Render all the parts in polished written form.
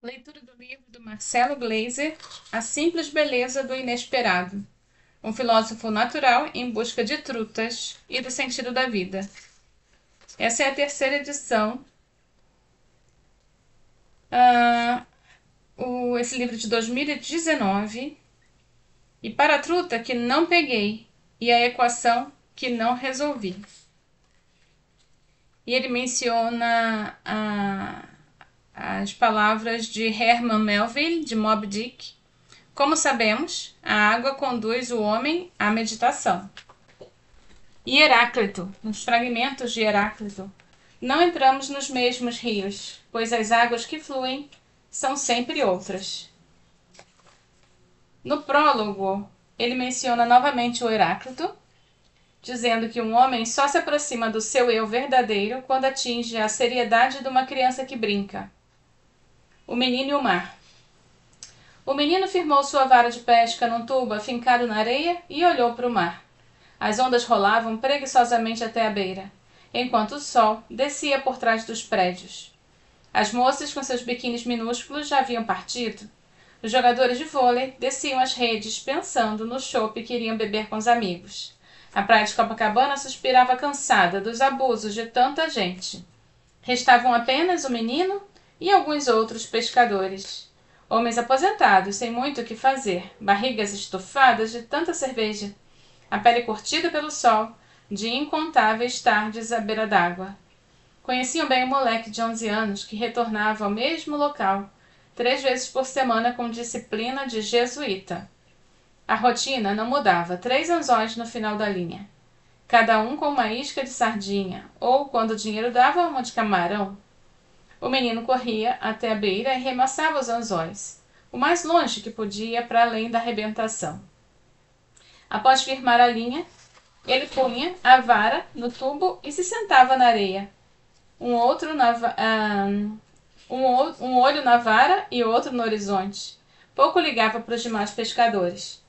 Leitura do livro do Marcelo Gleiser, A Simples Beleza do Inesperado. Um filósofo natural em busca de trutas e do sentido da vida. Essa é a terceira edição. Esse livro de 2019. E para a truta que não peguei e a equação que não resolvi. E ele menciona as palavras de Herman Melville, de Moby Dick. Como sabemos, a água conduz o homem à meditação. E Heráclito, nos fragmentos de Heráclito, não entramos nos mesmos rios, pois as águas que fluem são sempre outras. No prólogo, ele menciona novamente o Heráclito, dizendo que um homem só se aproxima do seu eu verdadeiro quando atinge a seriedade de uma criança que brinca. O menino e o mar. O menino firmou sua vara de pesca num tubo afincado na areia e olhou para o mar. As ondas rolavam preguiçosamente até a beira, enquanto o sol descia por trás dos prédios. As moças com seus biquínis minúsculos já haviam partido. Os jogadores de vôlei desciam as redes pensando no chopp que iriam beber com os amigos. A praia de Copacabana suspirava cansada dos abusos de tanta gente. Restavam apenas o menino e alguns outros pescadores. Homens aposentados, sem muito o que fazer, barrigas estufadas de tanta cerveja, a pele curtida pelo sol, de incontáveis tardes à beira d'água. Conheciam bem o moleque de 11 anos que retornava ao mesmo local, 3 vezes por semana com disciplina de jesuíta. A rotina não mudava, 3 anzóis no final da linha. Cada um com uma isca de sardinha, ou, quando o dinheiro dava, uma de camarão. O menino corria até a beira e remassava os anzóis, o mais longe que podia para além da arrebentação. Após firmar a linha, ele punha a vara no tubo e se sentava na areia. Um olho na vara e outro no horizonte. Pouco ligava para os demais pescadores.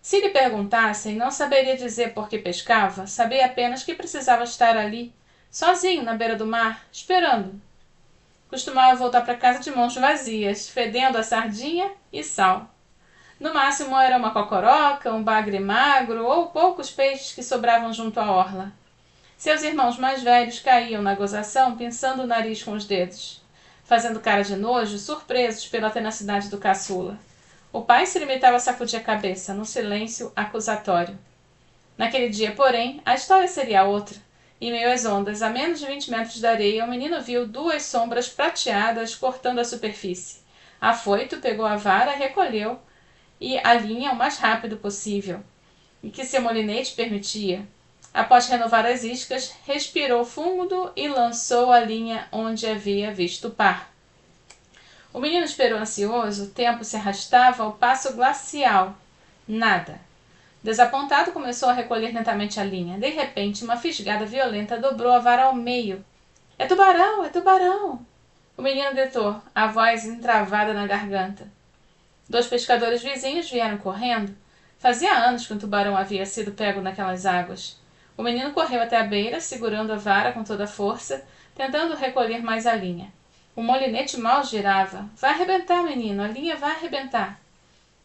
Se lhe perguntassem, não saberia dizer por que pescava, sabia apenas que precisava estar ali, sozinho na beira do mar, esperando. Costumava voltar para casa de mãos vazias, fedendo a sardinha e sal. No máximo era uma cocoroca, um bagre magro ou poucos peixes que sobravam junto à orla. Seus irmãos mais velhos caíam na gozação, pinçando o nariz com os dedos, fazendo cara de nojo, surpresos pela tenacidade do caçula. O pai se limitava a sacudir a cabeça, num silêncio acusatório. Naquele dia, porém, a história seria outra. Em meio às ondas, a menos de 20 metros da areia, o menino viu 2 sombras prateadas cortando a superfície. Afoito, pegou a vara, recolheu e a linha o mais rápido possível, e que seu molinete permitia. Após renovar as iscas, respirou fundo e lançou a linha onde havia visto o par. O menino esperou ansioso, o tempo se arrastava ao passo glacial. Nada. Desapontado, começou a recolher lentamente a linha. De repente, uma fisgada violenta dobrou a vara ao meio. É tubarão! É tubarão! O menino gritou, a voz entravada na garganta. 2 pescadores vizinhos vieram correndo. Fazia anos que um tubarão havia sido pego naquelas águas. O menino correu até a beira, segurando a vara com toda a força, tentando recolher mais a linha. O molinete mal girava. Vai arrebentar, menino, a linha vai arrebentar!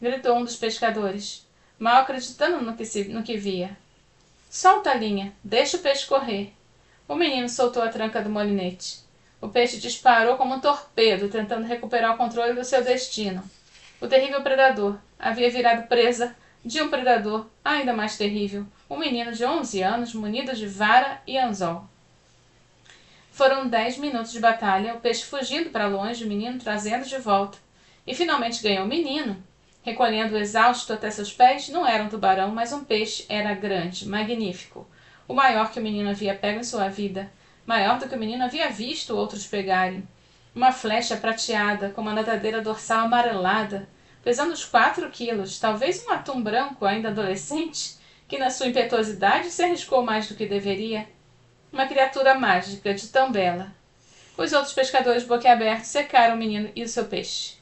Gritou um dos pescadores, mal acreditando no que via. Solta a linha, deixa o peixe correr. O menino soltou a tranca do molinete. O peixe disparou como um torpedo, tentando recuperar o controle do seu destino. O terrível predador havia virado presa de um predador ainda mais terrível, um menino de 11 anos munido de vara e anzol. Foram 10 minutos de batalha, o peixe fugindo para longe, o menino trazendo de volta. E finalmente ganhou o menino. Recolhendo o exausto até seus pés, não era um tubarão, mas um peixe era grande, magnífico. O maior que o menino havia pego em sua vida. Maior do que o menino havia visto outros pegarem. Uma flecha prateada, com uma nadadeira dorsal amarelada, pesando uns 4 quilos, talvez um atum branco ainda adolescente, que na sua impetuosidade se arriscou mais do que deveria. Uma criatura mágica, de tão bela. Os outros pescadores boquiabertos secaram o menino e o seu peixe.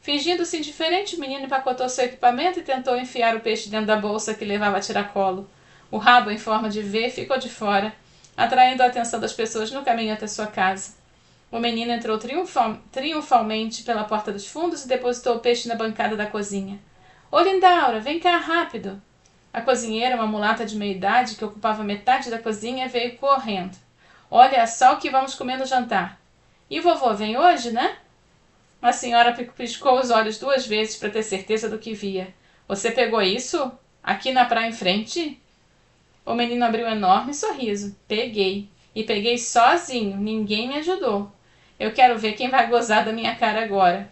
Fingindo-se indiferente, o menino empacotou seu equipamento e tentou enfiar o peixe dentro da bolsa que levava a tiracolo. O rabo, em forma de V, ficou de fora, atraindo a atenção das pessoas no caminho até sua casa. O menino entrou triunfalmente pela porta dos fundos e depositou o peixe na bancada da cozinha. Ô Lindaura, vem cá rápido! A cozinheira, uma mulata de meia-idade que ocupava metade da cozinha, veio correndo. Olha só o que vamos comer no jantar. E vovô vem hoje, né? A senhora piscou os olhos 2 vezes para ter certeza do que via. Você pegou isso? Aqui na praia em frente? O menino abriu um enorme sorriso. Peguei. E peguei sozinho. Ninguém me ajudou. Eu quero ver quem vai gozar da minha cara agora.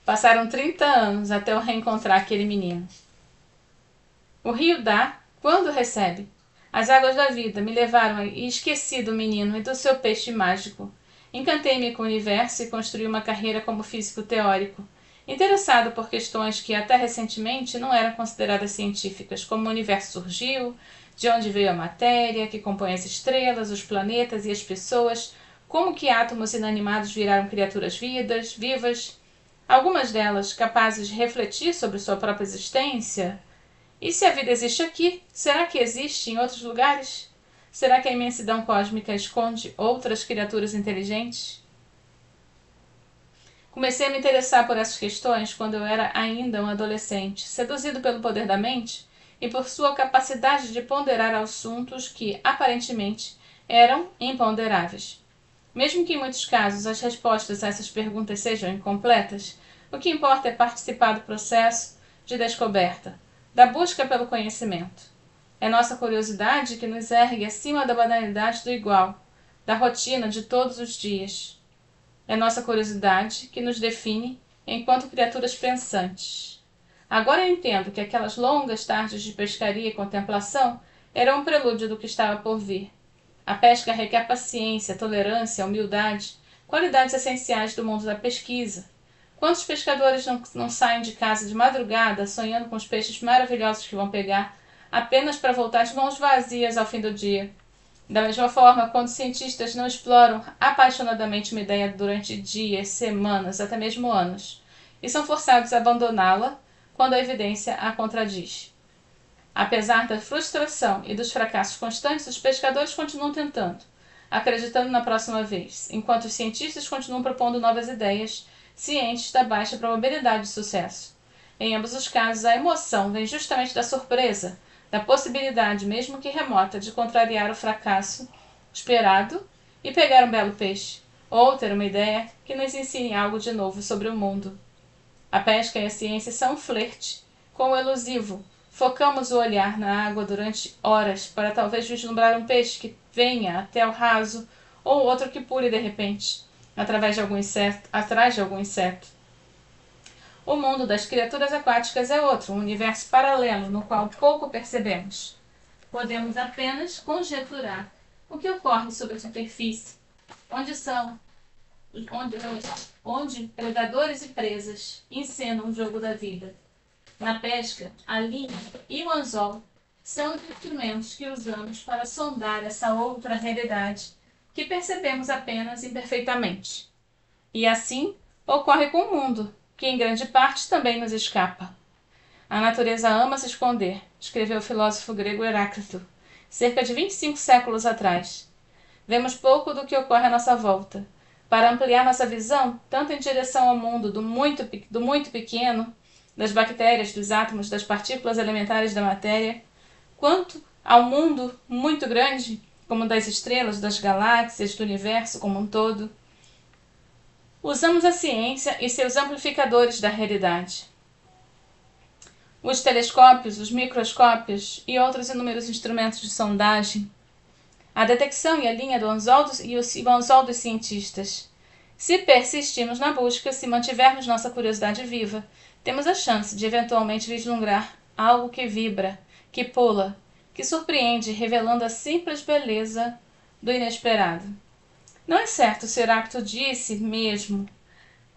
Passaram 30 anos até eu reencontrar aquele menino. O rio dá quando recebe. As águas da vida me levaram e esqueci do menino e do seu peixe mágico. Encantei-me com o universo e construí uma carreira como físico teórico, interessado por questões que até recentemente não eram consideradas científicas, como o universo surgiu, de onde veio a matéria, que compõe as estrelas, os planetas e as pessoas, como que átomos inanimados viraram criaturas vivas, algumas delas capazes de refletir sobre sua própria existência. E se a vida existe aqui, será que existe em outros lugares? Será que a imensidão cósmica esconde outras criaturas inteligentes? Comecei a me interessar por essas questões quando eu era ainda um adolescente, seduzido pelo poder da mente e por sua capacidade de ponderar assuntos que, aparentemente, eram imponderáveis. Mesmo que em muitos casos as respostas a essas perguntas sejam incompletas, o que importa é participar do processo de descoberta, da busca pelo conhecimento. É nossa curiosidade que nos ergue acima da banalidade do igual, da rotina de todos os dias. É nossa curiosidade que nos define enquanto criaturas pensantes. Agora eu entendo que aquelas longas tardes de pescaria e contemplação eram um prelúdio do que estava por vir. A pesca requer paciência, tolerância, humildade, qualidades essenciais do mundo da pesquisa. Quantos pescadores não saem de casa de madrugada sonhando com os peixes maravilhosos que vão pegar, apenas para voltar de mãos vazias ao fim do dia? Da mesma forma, quando cientistas não exploram apaixonadamente uma ideia durante dias, semanas, até mesmo anos, e são forçados a abandoná-la quando a evidência a contradiz. Apesar da frustração e dos fracassos constantes, os pescadores continuam tentando, acreditando na próxima vez, enquanto os cientistas continuam propondo novas ideias, cientes da baixa probabilidade de sucesso. Em ambos os casos, a emoção vem justamente da surpresa, da possibilidade, mesmo que remota, de contrariar o fracasso esperado e pegar um belo peixe, ou ter uma ideia que nos ensine algo de novo sobre o mundo. A pesca e a ciência são um flerte com o elusivo. Focamos o olhar na água durante horas para talvez vislumbrar um peixe que venha até o raso ou outro que pule de repente, atrás de algum inseto. O mundo das criaturas aquáticas é outro, um universo paralelo no qual pouco percebemos. Podemos apenas conjecturar o que ocorre sobre a superfície, onde predadores e presas encenam o jogo da vida. Na pesca, a linha e o anzol são os instrumentos que usamos para sondar essa outra realidade que percebemos apenas imperfeitamente. E assim ocorre com o mundo, que em grande parte também nos escapa. A natureza ama se esconder, escreveu o filósofo grego Heráclito, cerca de 25 séculos atrás. Vemos pouco do que ocorre à nossa volta. Para ampliar nossa visão, tanto em direção ao mundo do muito pequeno, das bactérias, dos átomos, das partículas elementares da matéria, quanto ao mundo muito grande, como das estrelas, das galáxias, do universo como um todo, usamos a ciência e seus amplificadores da realidade. Os telescópios, os microscópios e outros inúmeros instrumentos de sondagem, a detecção e a linha do anzol o anzol dos cientistas. Se persistirmos na busca, se mantivermos nossa curiosidade viva, temos a chance de eventualmente vislumbrar algo que vibra, que pula, que surpreende, revelando a simples beleza do inesperado. Não é certo se Heráclito disse mesmo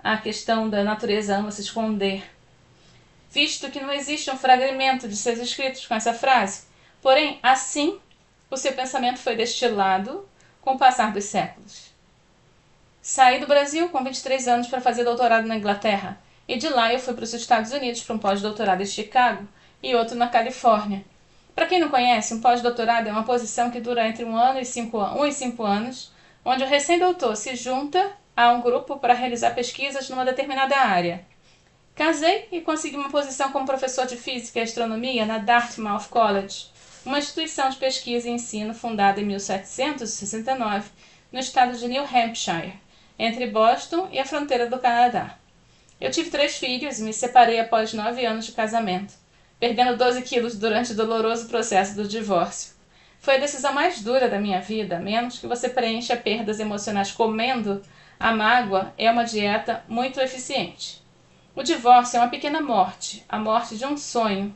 a questão da natureza ama se esconder, visto que não existe um fragmento de seus escritos com essa frase. Porém, assim, o seu pensamento foi destilado com o passar dos séculos. Saí do Brasil com 23 anos para fazer doutorado na Inglaterra, e de lá eu fui para os Estados Unidos para um pós-doutorado em Chicago e outro na Califórnia. Para quem não conhece, um pós-doutorado é uma posição que dura entre 1 e 5 anos, onde o recém-doutor se junta a um grupo para realizar pesquisas numa determinada área. Casei e consegui uma posição como professor de Física e Astronomia na Dartmouth College, uma instituição de pesquisa e ensino fundada em 1769 no estado de New Hampshire, entre Boston e a fronteira do Canadá. Eu tive 3 filhos e me separei após 9 anos de casamento, perdendo 12 quilos durante o doloroso processo do divórcio. Foi a decisão mais dura da minha vida, a menos que você preencha perdas emocionais comendo, a mágoa é uma dieta muito eficiente. O divórcio é uma pequena morte, a morte de um sonho,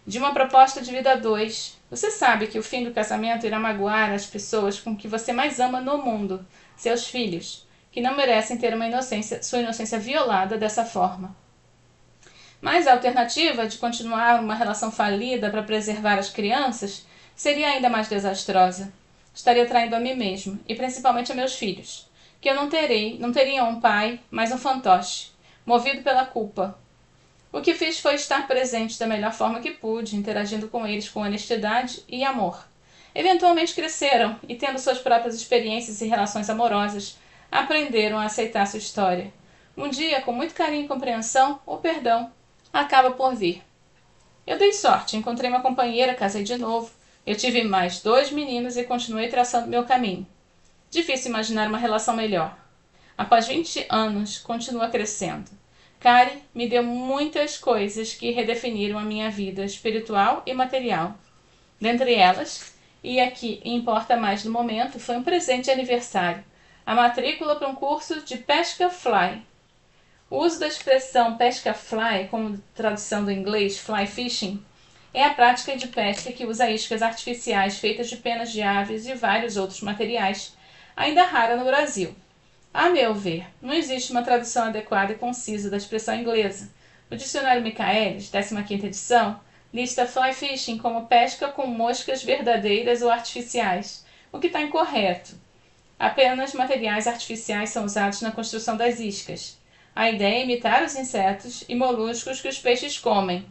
de uma proposta de vida a 2. Você sabe que o fim do casamento irá magoar as pessoas com que você mais ama no mundo, seus filhos, que não merecem ter sua inocência violada dessa forma. Mas a alternativa de continuar uma relação falida para preservar as crianças seria ainda mais desastrosa. Estaria traindo a mim mesmo, e principalmente a meus filhos, que eu não teriam um pai, mas um fantoche, movido pela culpa. O que fiz foi estar presente da melhor forma que pude, interagindo com eles com honestidade e amor. Eventualmente cresceram e, tendo suas próprias experiências e relações amorosas, aprenderam a aceitar sua história. Um dia, com muito carinho e compreensão, o perdão acaba por vir. Eu dei sorte, encontrei uma companheira, casei de novo. Eu tive mais 2 meninos e continuei traçando meu caminho. Difícil imaginar uma relação melhor. Após 20 anos, continua crescendo. Kari me deu muitas coisas que redefiniram a minha vida espiritual e material. Dentre elas, e a que importa mais no momento, foi um presente de aniversário, a matrícula para um curso de pesca fly. O uso da expressão pesca fly, como tradução do inglês fly fishing, é a prática de pesca que usa iscas artificiais feitas de penas de aves e vários outros materiais, ainda rara no Brasil. A meu ver, não existe uma tradução adequada e concisa da expressão inglesa. O dicionário Michaelis, 15ª edição, lista fly fishing como pesca com moscas verdadeiras ou artificiais, o que está incorreto. Apenas materiais artificiais são usados na construção das iscas. A ideia é imitar os insetos e moluscos que os peixes comem.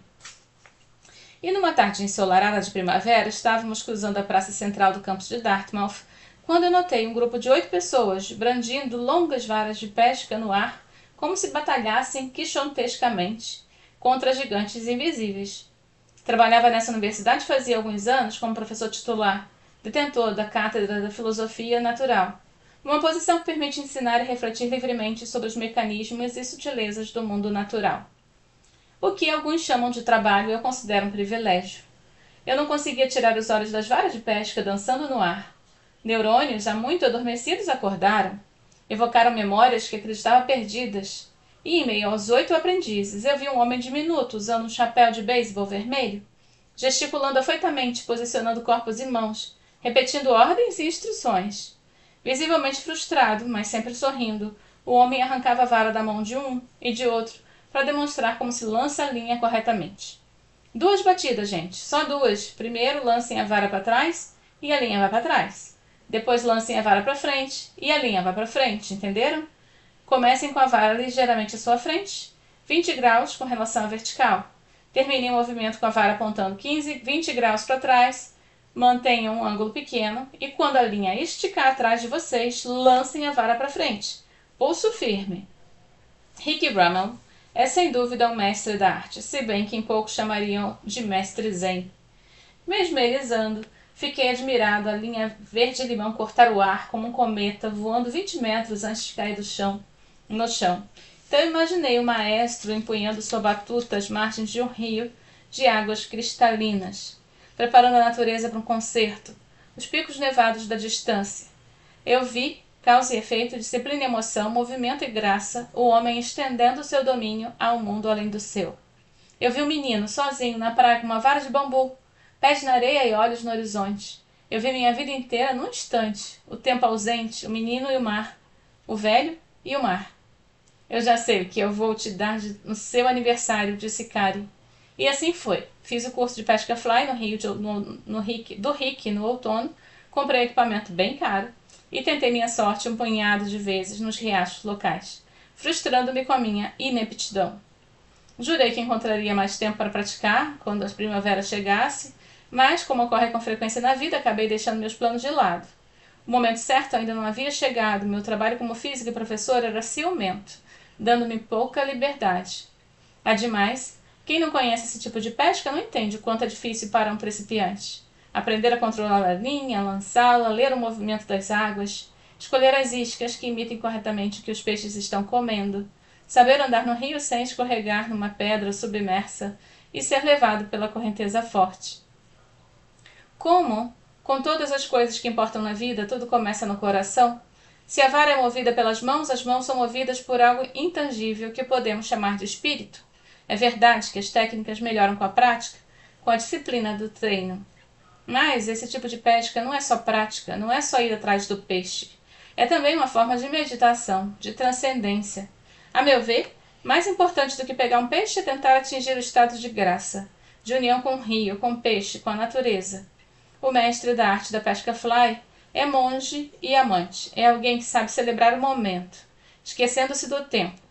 E numa tarde ensolarada de primavera, estávamos cruzando a praça central do campus de Dartmouth, quando eu notei um grupo de 8 pessoas brandindo longas varas de pesca no ar, como se batalhassem quixotescamente contra gigantes invisíveis. Trabalhava nessa universidade fazia alguns anos como professor titular, detentor da Cátedra da Filosofia Natural, uma posição que permite ensinar e refletir livremente sobre os mecanismos e sutilezas do mundo natural. O que alguns chamam de trabalho eu considero um privilégio. Eu não conseguia tirar os olhos das varas de pesca dançando no ar. Neurônios já muito adormecidos acordaram, evocaram memórias que acreditava perdidas, e em meio aos 8 aprendizes eu vi um homem diminuto usando um chapéu de beisebol vermelho, gesticulando afoitamente, posicionando corpos e mãos, repetindo ordens e instruções. Visivelmente frustrado, mas sempre sorrindo, o homem arrancava a vara da mão de um e de outro para demonstrar como se lança a linha corretamente. 2 batidas, gente, só 2. Primeiro lancem a vara para trás e a linha vai para trás. Depois lancem a vara para frente e a linha vai para frente, entenderam? Comecem com a vara ligeiramente à sua frente, 20 graus com relação à vertical. Terminem o movimento com a vara apontando 20 graus para trás, mantenham um ângulo pequeno e quando a linha esticar atrás de vocês, lancem a vara para frente. Pulso firme. Rick Rummel é sem dúvida um mestre da arte, se bem que em poucos chamariam de mestre zen. Mesmerizando, fiquei admirado a linha verde-limão cortar o ar como um cometa voando 20 metros antes de cair no chão. Então eu imaginei o maestro empunhando sua batuta às margens de um rio de águas cristalinas, preparando a natureza para um concerto, os picos nevados da distância. Eu vi, causa e efeito, disciplina e emoção, movimento e graça, o homem estendendo seu domínio ao mundo além do seu. Eu vi um menino, sozinho, na praia com uma vara de bambu, pés na areia e olhos no horizonte. Eu vi minha vida inteira num instante, o tempo ausente, o menino e o mar, o velho e o mar. Eu já sei o que eu vou te dar no seu aniversário, disse Kari. E assim foi. Fiz o curso de pesca fly do Rick no outono, comprei equipamento bem caro e tentei minha sorte um punhado de vezes nos riachos locais, frustrando-me com a minha ineptidão. Jurei que encontraria mais tempo para praticar quando a primavera chegasse, mas, como ocorre com frequência na vida, acabei deixando meus planos de lado. O momento certo ainda não havia chegado. Meu trabalho como física e professora era ciumento, dando-me pouca liberdade. Ademais, quem não conhece esse tipo de pesca não entende o quanto é difícil para um principiante. Aprender a controlar a linha, lançá-la, ler o movimento das águas, escolher as iscas que imitem corretamente o que os peixes estão comendo, saber andar no rio sem escorregar numa pedra submersa e ser levado pela correnteza forte. Como, com todas as coisas que importam na vida, tudo começa no coração? Se a vara é movida pelas mãos, as mãos são movidas por algo intangível que podemos chamar de espírito. É verdade que as técnicas melhoram com a prática, com a disciplina do treino. Mas esse tipo de pesca não é só prática, não é só ir atrás do peixe. É também uma forma de meditação, de transcendência. A meu ver, mais importante do que pegar um peixe é tentar atingir o estado de graça, de união com o rio, com o peixe, com a natureza. O mestre da arte da pesca fly é monge e amante, é alguém que sabe celebrar o momento, esquecendo-se do tempo.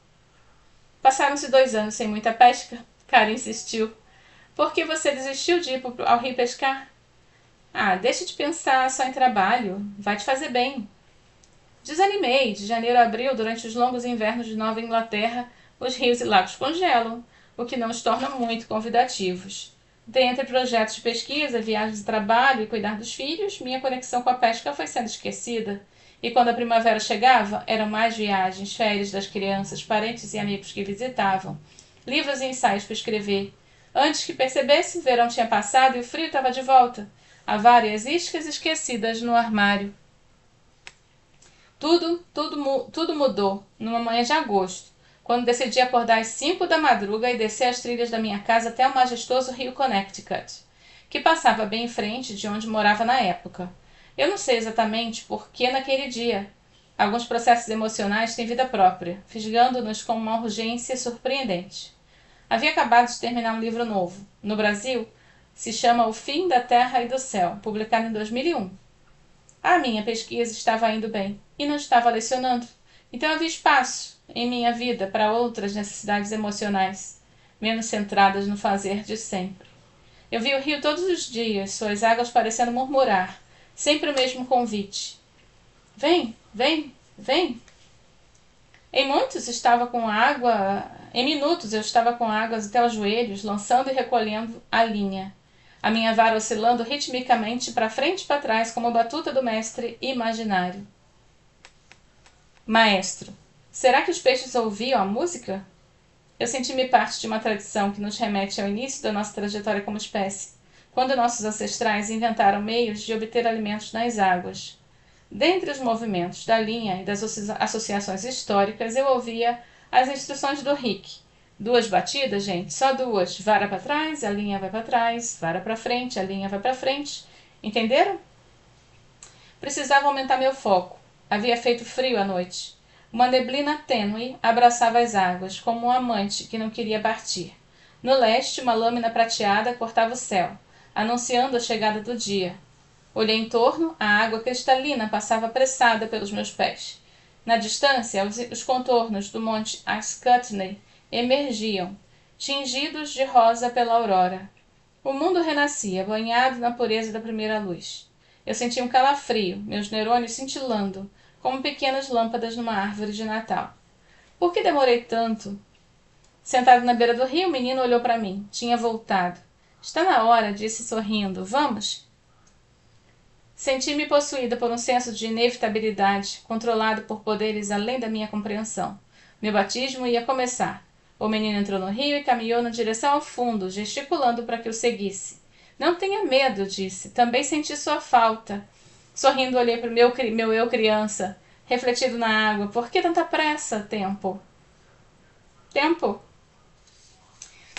Passaram-se 2 anos sem muita pesca. Cara insistiu. Por que você desistiu de ir ao rio pescar? Ah, deixe de pensar só em trabalho. Vai te fazer bem. Desanimei. De janeiro a abril, durante os longos invernos de Nova Inglaterra, os rios e lagos congelam, o que não os torna muito convidativos. Dentre projetos de pesquisa, viagens de trabalho e cuidar dos filhos, minha conexão com a pesca foi sendo esquecida. E quando a primavera chegava, eram mais viagens, férias das crianças, parentes e amigos que visitavam, livros e ensaios para escrever. Antes que percebesse, o verão tinha passado e o frio estava de volta. Há várias iscas esquecidas no armário. Tudo mudou numa manhã de agosto, quando decidi acordar às 5 da madruga e descer as trilhas da minha casa até o majestoso rio Connecticut, que passava bem em frente de onde morava na época. Eu não sei exatamente por que naquele dia. Alguns processos emocionais têm vida própria, fisgando-nos com uma urgência surpreendente. Havia acabado de terminar um livro novo. No Brasil, se chama O Fim da Terra e do Céu, publicado em 2001. A minha pesquisa estava indo bem e não estava lecionando, então havia espaço em minha vida para outras necessidades emocionais, menos centradas no fazer de sempre. Eu via o rio todos os dias, suas águas parecendo murmurar, sempre o mesmo convite. Vem, vem, vem. Em minutos eu estava com águas até os joelhos, lançando e recolhendo a linha. A minha vara oscilando ritmicamente para frente e para trás, como a batuta do mestre imaginário. Maestro, será que os peixes ouviam a música? Eu senti-me parte de uma tradição que nos remete ao início da nossa trajetória como espécie, quando nossos ancestrais inventaram meios de obter alimentos nas águas. Dentre os movimentos da linha e das associações históricas, eu ouvia as instruções do Rick. 2 batidas, gente, só 2. Vara para trás, a linha vai para trás, vara para frente, a linha vai para frente. Entenderam? Precisava aumentar meu foco. Havia feito frio à noite. Uma neblina tênue abraçava as águas, como um amante que não queria partir. No leste, uma lâmina prateada cortava o céu, anunciando a chegada do dia. Olhei em torno, a água cristalina passava apressada pelos meus pés. Na distância, os contornos do monte Ascutney emergiam, tingidos de rosa pela aurora. O mundo renascia, banhado na pureza da primeira luz. Eu sentia um calafrio, meus neurônios cintilando, como pequenas lâmpadas numa árvore de Natal. Por que demorei tanto? Sentado na beira do rio, o menino olhou para mim. Tinha voltado. Está na hora, disse sorrindo. Vamos? Senti-me possuída por um senso de inevitabilidade, controlado por poderes além da minha compreensão. Meu batismo ia começar. O menino entrou no rio e caminhou na direção ao fundo, gesticulando para que o seguisse. Não tenha medo, disse. Também senti sua falta. Sorrindo, olhei para o meu eu criança, refletido na água. Por que tanta pressa, tempo? Tempo?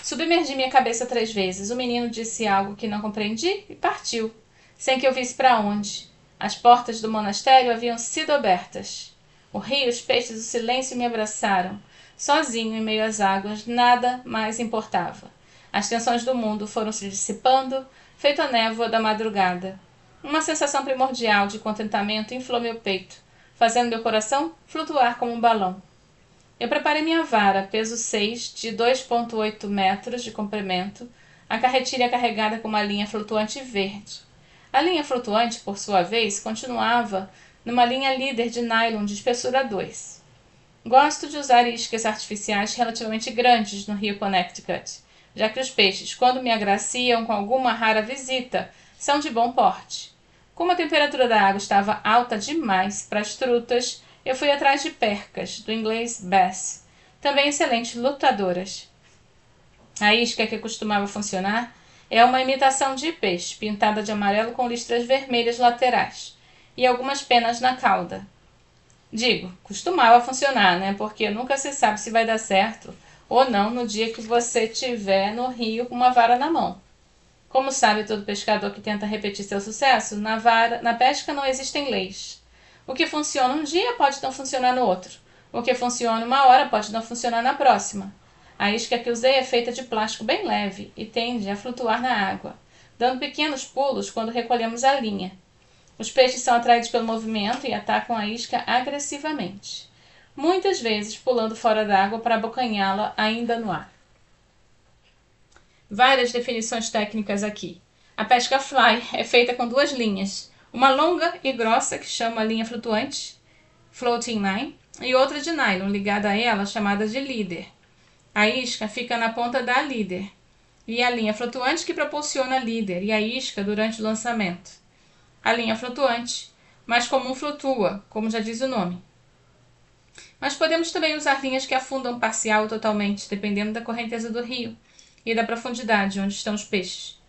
Submergi minha cabeça 3 vezes. O menino disse algo que não compreendi e partiu, sem que eu visse para onde. As portas do monastério haviam sido abertas. O rio, os peixes, o silêncio me abraçaram. Sozinho em meio às águas, nada mais importava. As tensões do mundo foram se dissipando, feito a névoa da madrugada. Uma sensação primordial de contentamento inflou meu peito, fazendo meu coração flutuar como um balão. Eu preparei minha vara, peso 6, de 2,8 metros de comprimento, a carretilha carregada com uma linha flutuante verde. A linha flutuante, por sua vez, continuava numa linha líder de nylon de espessura 2. Gosto de usar iscas artificiais relativamente grandes no rio Connecticut, já que os peixes, quando me agraciam com alguma rara visita, são de bom porte. Como a temperatura da água estava alta demais para as trutas, eu fui atrás de percas, do inglês bass, também excelentes lutadoras. A isca que costumava funcionar é uma imitação de peixe, pintada de amarelo com listras vermelhas laterais e algumas penas na cauda. Digo, costumava funcionar, né? Porque nunca se sabe se vai dar certo ou não no dia que você estiver no rio com uma vara na mão. Como sabe todo pescador que tenta repetir seu sucesso, na pesca não existem leis. O que funciona um dia pode não funcionar no outro. O que funciona uma hora pode não funcionar na próxima. A isca que usei é feita de plástico bem leve e tende a flutuar na água, dando pequenos pulos quando recolhemos a linha. Os peixes são atraídos pelo movimento e atacam a isca agressivamente, muitas vezes pulando fora d'água para abocanhá-la ainda no ar. Várias definições técnicas aqui. A pesca fly é feita com duas linhas, uma longa e grossa que chama linha flutuante, floating line, e outra de nylon ligada a ela chamada de leader. A isca fica na ponta da líder, e a linha flutuante que propulsiona a líder e a isca durante o lançamento. A linha flutuante, mais comum, flutua, como já diz o nome. Mas podemos também usar linhas que afundam parcial ou totalmente, dependendo da correnteza do rio e da profundidade onde estão os peixes.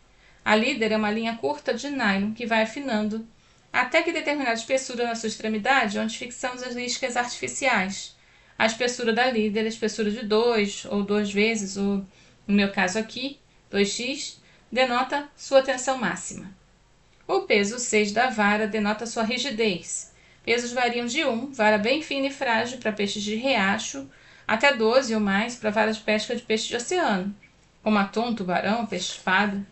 A líder é uma linha curta de nylon que vai afinando até que determinada espessura na sua extremidade, onde fixamos as iscas artificiais. A espessura da líder, a espessura de 2 ou 2 vezes, ou no meu caso aqui, 2x, denota sua tensão máxima. O peso 6 da vara denota sua rigidez. Pesos variam de 1, vara bem fina e frágil para peixes de riacho, até 12 ou mais para varas de pesca de peixe de oceano, como atum, tubarão, peixe-espada.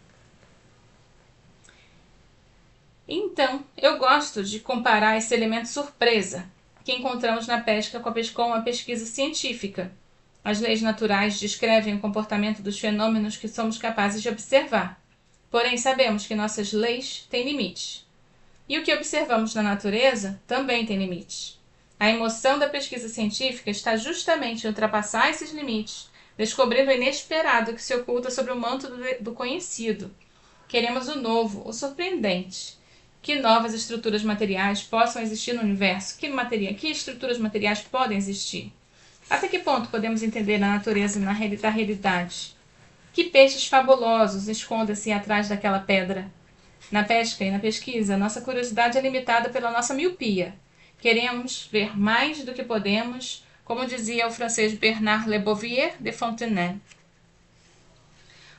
Então, eu gosto de comparar esse elemento surpresa que encontramos na pesca com uma pesquisa científica. As leis naturais descrevem o comportamento dos fenômenos que somos capazes de observar. Porém, sabemos que nossas leis têm limites. E o que observamos na natureza também tem limites. A emoção da pesquisa científica está justamente em ultrapassar esses limites, descobrindo o inesperado que se oculta sobre o manto do conhecido. Queremos o novo, o surpreendente. Que novas estruturas materiais possam existir no universo? Que estruturas materiais podem existir? Até que ponto podemos entender a natureza da realidade? Que peixes fabulosos escondem-se atrás daquela pedra? Na pesca e na pesquisa, nossa curiosidade é limitada pela nossa miopia. Queremos ver mais do que podemos, como dizia o francês Bernard Lebovier de Fontenay.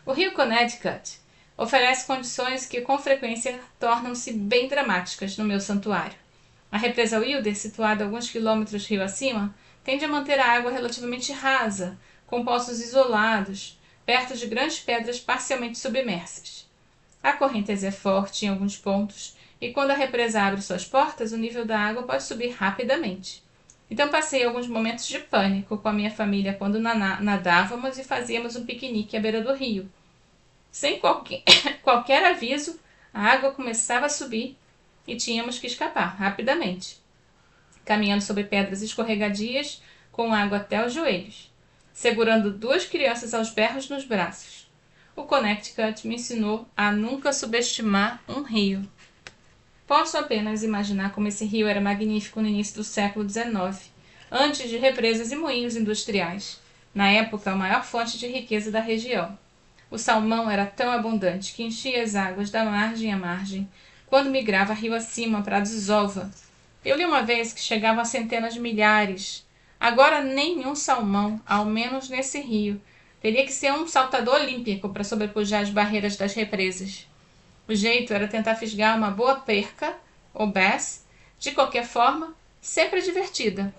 O rio Connecticut oferece condições que com frequência tornam-se bem dramáticas no meu santuário. A represa Wilder, situada alguns quilômetros rio acima, tende a manter a água relativamente rasa, com poços isolados, perto de grandes pedras parcialmente submersas. A correnteza é forte em alguns pontos, e quando a represa abre suas portas, o nível da água pode subir rapidamente. Então passei alguns momentos de pânico com a minha família quando nadávamos e fazíamos um piquenique à beira do rio. Sem qualquer aviso, a água começava a subir e tínhamos que escapar rapidamente, caminhando sobre pedras escorregadias com água até os joelhos, segurando 2 crianças aos berros nos braços. O Connecticut me ensinou a nunca subestimar um rio. Posso apenas imaginar como esse rio era magnífico no início do século XIX, antes de represas e moinhos industriais, na época a maior fonte de riqueza da região. O salmão era tão abundante que enchia as águas da margem a margem, quando migrava rio acima para a desova. Eu li uma vez que chegavam a centenas de milhares. Agora nenhum salmão, ao menos nesse rio, teria que ser um saltador olímpico para sobrepujar as barreiras das represas. O jeito era tentar fisgar uma boa perca, ou bass, de qualquer forma, sempre divertida.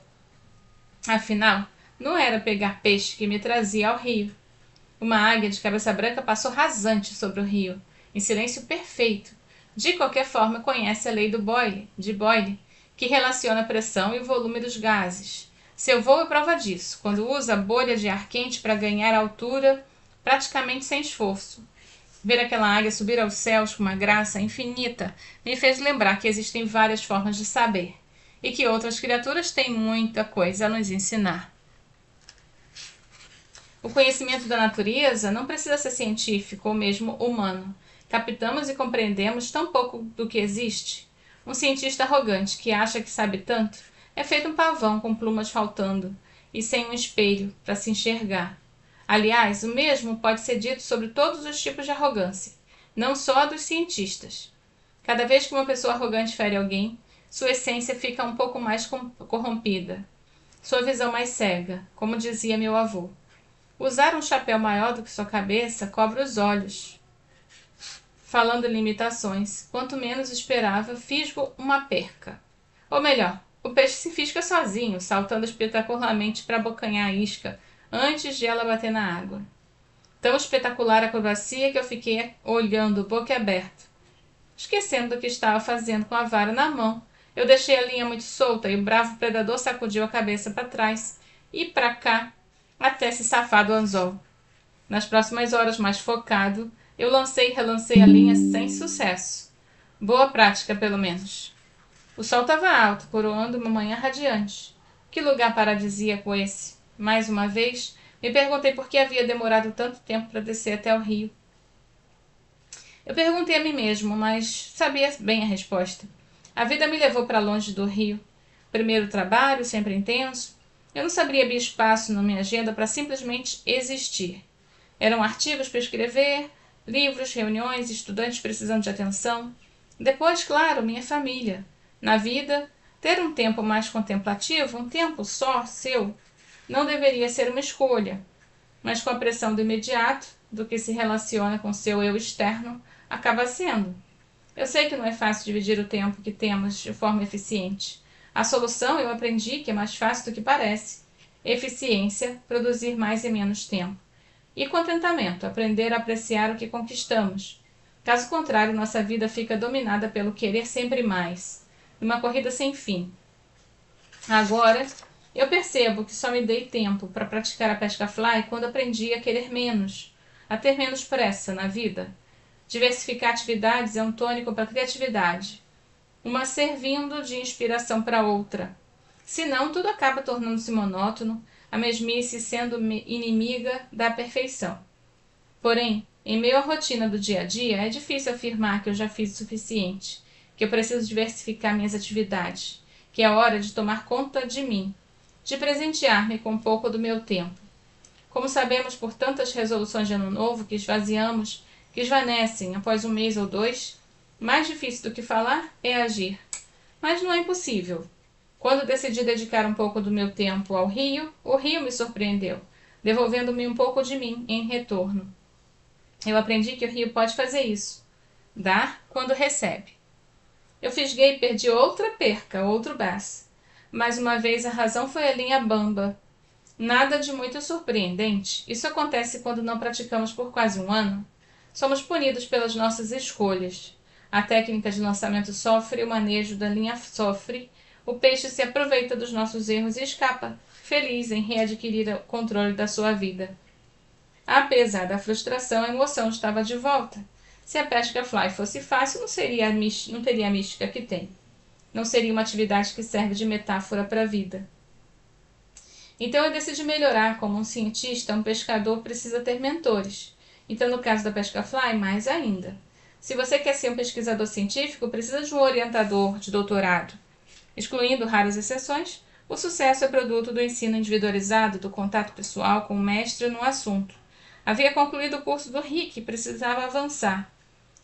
Afinal, não era pegar peixe que me trazia ao rio. Uma águia de cabeça branca passou rasante sobre o rio, em silêncio perfeito. De qualquer forma, conhece a lei de Boyle, que relaciona a pressão e o volume dos gases. Seu voo é prova disso, quando usa a bolha de ar quente para ganhar altura praticamente sem esforço. Ver aquela águia subir aos céus com uma graça infinita me fez lembrar que existem várias formas de saber. e que outras criaturas têm muita coisa a nos ensinar. O conhecimento da natureza não precisa ser científico ou mesmo humano. Captamos e compreendemos tão pouco do que existe. Um cientista arrogante que acha que sabe tanto é feito um pavão com plumas faltando e sem um espelho para se enxergar. Aliás, o mesmo pode ser dito sobre todos os tipos de arrogância, não só a dos cientistas. Cada vez que uma pessoa arrogante fere alguém, sua essência fica um pouco mais corrompida, sua visão mais cega, como dizia meu avô. Usar um chapéu maior do que sua cabeça cobre os olhos. Falando em limitações, quanto menos esperava, fisgo uma perca. Ou melhor, o peixe se fisga sozinho, saltando espetacularmente para abocanhar a isca antes de ela bater na água. Tão espetacular a acrobacia que eu fiquei olhando boquiaberto, esquecendo do que estava fazendo com a vara na mão. Eu deixei a linha muito solta e o bravo predador sacudiu a cabeça para trás e para cá até se safar do anzol. Nas próximas horas, mais focado, eu lancei e relancei a linha sem sucesso. Boa prática, pelo menos. O sol estava alto, coroando uma manhã radiante. Que lugar paradisíaco esse? Mais uma vez, me perguntei por que havia demorado tanto tempo para descer até o rio. Eu perguntei a mim mesmo, mas sabia bem a resposta. A vida me levou para longe do rio. Primeiro trabalho, sempre intenso. Eu não sabia abrir espaço na minha agenda para simplesmente existir. Eram artigos para escrever, livros, reuniões, estudantes precisando de atenção. Depois, claro, minha família. Na vida, ter um tempo mais contemplativo, um tempo só, seu, não deveria ser uma escolha. Mas com a pressão do imediato, do que se relaciona com seu eu externo, acaba sendo. Eu sei que não é fácil dividir o tempo que temos de forma eficiente. A solução eu aprendi que é mais fácil do que parece. Eficiência, produzir mais em menos tempo. E contentamento, aprender a apreciar o que conquistamos. Caso contrário, nossa vida fica dominada pelo querer sempre mais, numa corrida sem fim. Agora, eu percebo que só me dei tempo para praticar a pesca fly quando aprendi a querer menos, a ter menos pressa na vida. Diversificar atividades é um tônico para a criatividade, uma servindo de inspiração para outra. Senão, tudo acaba tornando-se monótono, a mesmice sendo inimiga da perfeição. Porém, em meio à rotina do dia a dia, é difícil afirmar que eu já fiz o suficiente, que eu preciso diversificar minhas atividades, que é hora de tomar conta de mim, de presentear-me com um pouco do meu tempo. Como sabemos por tantas resoluções de ano novo que esvaziamos, que esvanecem após um mês ou dois, mais difícil do que falar é agir. Mas não é impossível. Quando decidi dedicar um pouco do meu tempo ao rio, o rio me surpreendeu, devolvendo-me um pouco de mim em retorno. Eu aprendi que o rio pode fazer isso. Dar quando recebe. Eu fisguei e perdi outra perca, outro bass. Mais uma vez a razão foi a linha bamba. Nada de muito surpreendente. Isso acontece quando não praticamos por quase um ano. Somos punidos pelas nossas escolhas. A técnica de lançamento sofre, o manejo da linha sofre, o peixe se aproveita dos nossos erros e escapa, feliz em readquirir o controle da sua vida. Apesar da frustração, a emoção estava de volta. Se a pesca fly fosse fácil, não teria a mística que tem. Não seria uma atividade que serve de metáfora para a vida. Então eu decidi melhorar. Como um cientista, um pescador precisa ter mentores. Então, no caso da pesca fly, mais ainda. Se você quer ser um pesquisador científico, precisa de um orientador de doutorado. Excluindo raras exceções, o sucesso é produto do ensino individualizado, do contato pessoal com o mestre no assunto. Havia concluído o curso do RIC e precisava avançar.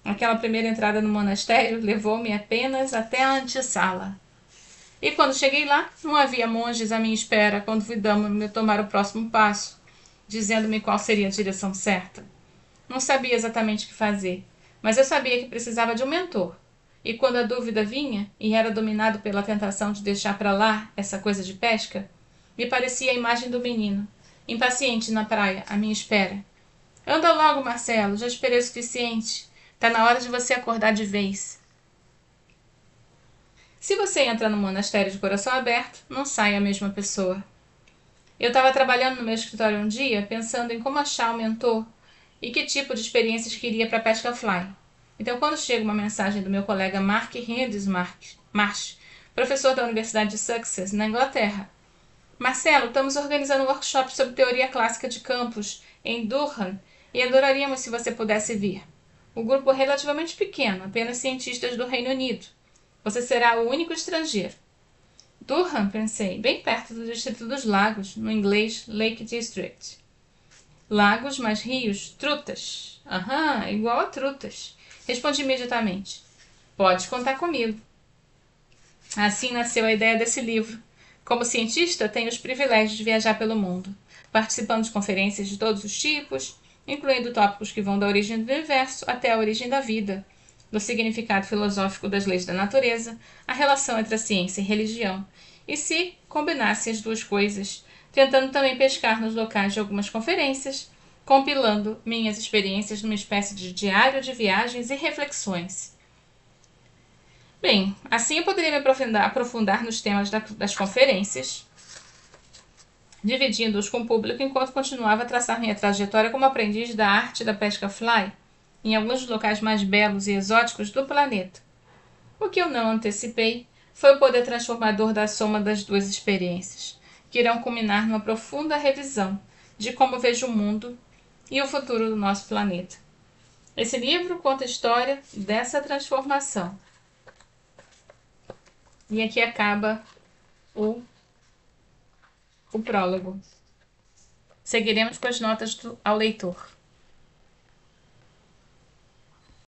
Aquela primeira entrada no monastério levou-me apenas até a antessala. E quando cheguei lá, não havia monges à minha espera, convidando-me a tomar o próximo passo, dizendo-me qual seria a direção certa. Não sabia exatamente o que fazer, mas eu sabia que precisava de um mentor. E quando a dúvida vinha, e era dominado pela tentação de deixar para lá essa coisa de pesca, me parecia a imagem do menino, impaciente na praia, à minha espera. Anda logo, Marcelo, já esperei o suficiente. Tá na hora de você acordar de vez. Se você entra no monastério de coração aberto, não sai a mesma pessoa. Eu estava trabalhando no meu escritório um dia, pensando em como achar um mentor e que tipo de experiências queria para a pesca fly. Então, quando chega uma mensagem do meu colega Mark Marsh, professor da Universidade de Sussex, na Inglaterra. Marcelo, estamos organizando um workshop sobre teoria clássica de campos em Durham e adoraríamos se você pudesse vir. O grupo é relativamente pequeno, apenas cientistas do Reino Unido. Você será o único estrangeiro. Durham, pensei, bem perto do Distrito dos Lagos, no inglês Lake District. Lagos mais rios, trutas. Aham, igual a trutas. Respondi imediatamente. Pode contar comigo. Assim nasceu a ideia desse livro. Como cientista, tenho os privilégios de viajar pelo mundo, participando de conferências de todos os tipos, incluindo tópicos que vão da origem do universo até a origem da vida, do significado filosófico das leis da natureza, a relação entre a ciência e religião, e se combinasse as duas coisas, tentando também pescar nos locais de algumas conferências, compilando minhas experiências numa espécie de diário de viagens e reflexões. Bem, assim eu poderia me aprofundar nos temas das conferências, dividindo-os com o público enquanto continuava a traçar minha trajetória como aprendiz da arte da pesca fly em alguns dos locais mais belos e exóticos do planeta. O que eu não antecipei foi o poder transformador da soma das duas experiências, que irão culminar numa profunda revisão de como vejo o mundo e o futuro do nosso planeta. Esse livro conta a história dessa transformação. E aqui acaba o prólogo. Seguiremos com as notas ao leitor.